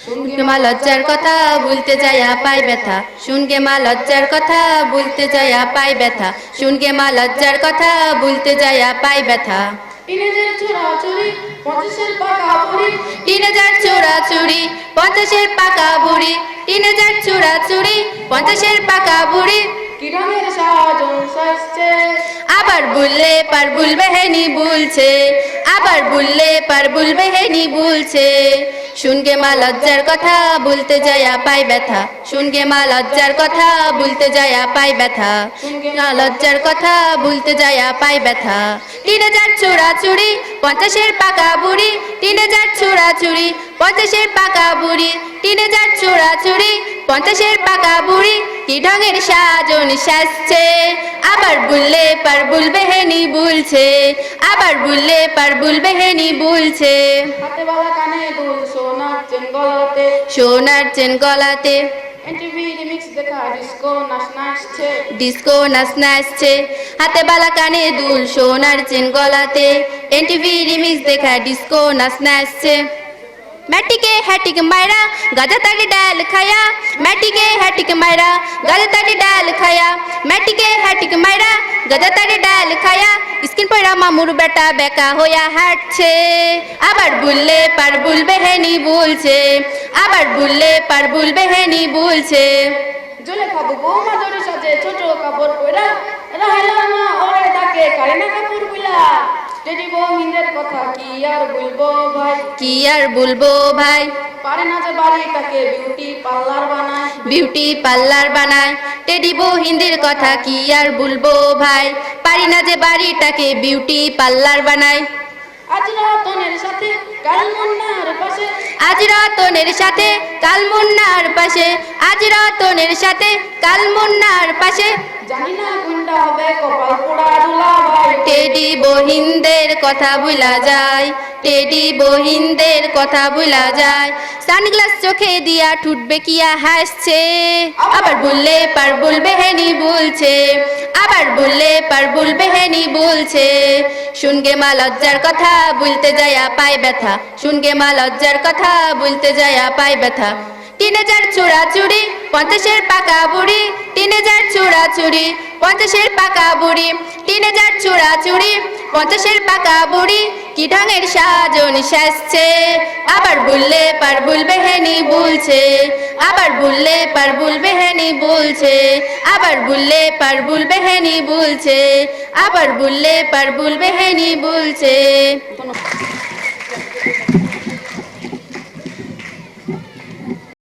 শুনকে মা লজ্জার কথা ভুলতে যাইয়া পাই ব্যথা শুনকে মা লজ্জার কথা ভুলতে যাইয়া পাই ব্যথা শুনকে মা লজ্জার কথা ভুলতে যাইয়া পাই ব্যথা টিনেজার চোরাচুরি 50-এর পাকা বুড়ি টিনেজার চোরাচুরি 50-এর পাকা বুড়ি টিনেজার চোরাচুরি 50-এর পাকা বুড়ি কি ঢঙের সাজন সাজছে আবার বললে পার ভুলবে হেনি ভুলছে আবার বললে পার ভুলবে হেনি ভুলছে শুনকে মা লজ্জার কথা ভুলতে যাইয়া পাই ব্যথা শুনকে মা লজ্জার কথা ভুলতে যাইয়া পাই ব্যথা মা লজ্জার কথা ভুলতে যাইয়া পাই ব্যথা টিনেজার চোরাচুরি 50-এর পাকা বুড়ি টিনেজার চোরাচুরি 50-এর পাকা বুড়ি টিনেজার চোরাচুরি 50-এর পাকা বুড়ি কি ঢঙের সাজন সাজছে আবার বললে পার ভুলবে হেনি ভুলছে আবার বললে পার ভুলবে হেনি ভুলছে হাতে বালা কানে দুল সোনার চেন গলাতে সোনার চেন গলাতে এনটিভি রিমিক্স দেখা ডিস্কো নাচ নাচছে ডিস্কো নাচ নাচছে হাতে বালা কানে দুল সোনার চেন গলাতে এনটিভি রিমিক্স দেখা ডিস্কো নাচ নাচছে मैटिके हैटिक मायरा गाजा ताड़ी डाल खाया मैटिके हैटिक मायरा गाजा ताड़ी डाल खाया मैटिके हैटिक मायरा गाजा ताड़ी डाल खाया स्किन पड़ा मामुर बेटा बेका होया हाटছে আবার বললে পার ভুলবে হেনি ভুলছে আবার বললে পার ভুলবে হেনি ভুলছে জলে খাবো বৌমা ধরে সাজে ছোট কাপড় পরা রাহেলা না ওরে ডাকে কারিনা কাপুর বিলা টেডি বহিনের কথা কি আর বলবো ভাই কি আর বলবো ভাই পারে না যে বাড়িটাকে বিউটি পার্লার বানায় বিউটি পার্লার বানায় টেডি বহিনদের কথা কি আর বলবো ভাই পারি না যে বাড়িটাকে বিউটি পার্লার বানায় আজ রতনের সাথে কাল মুন্নার পাশে আজ রতনের সাথে কাল মুন্নার পাশে আজ রতনের সাথে কাল মুন্নার পাশে জানি না কোনটা হবে কপাল পোড়া দুলা ভাই টেডি বহিনদের কথা ভুলা যায় টেডি বহিনদের কথা ভুলা যায় সানগ্লাস চোখে দিয়া ঠুটবে কিয়া হাসছে আবার বললে পার বলবে হেনি বলছে আবার বললে পার বলবে হেনি বলছে শুনকে মা লজ্জার কথা বলতে যায়া পাই ব্যথা শুনকে মা লজ্জার কথা বলতে যায়া পাই ব্যথা টিনেজার চোরাচুরি 50-এর পাকা বুড়ি টিনেজার চোরাচুরি 50-এর পাকা বুড়ি টিনেজার চোরাচুরি 50-এর পাকা বুড়ি কি ঢঙের সাজন সাজছে আবার বললে পার ভুলবে হেনি বলছে আবার বললে পার ভুলবে হেনি বলছে আবার বললে পার ভুলবে হেনি বলছে আবার বললে পার ভুলবে হেনি বলছে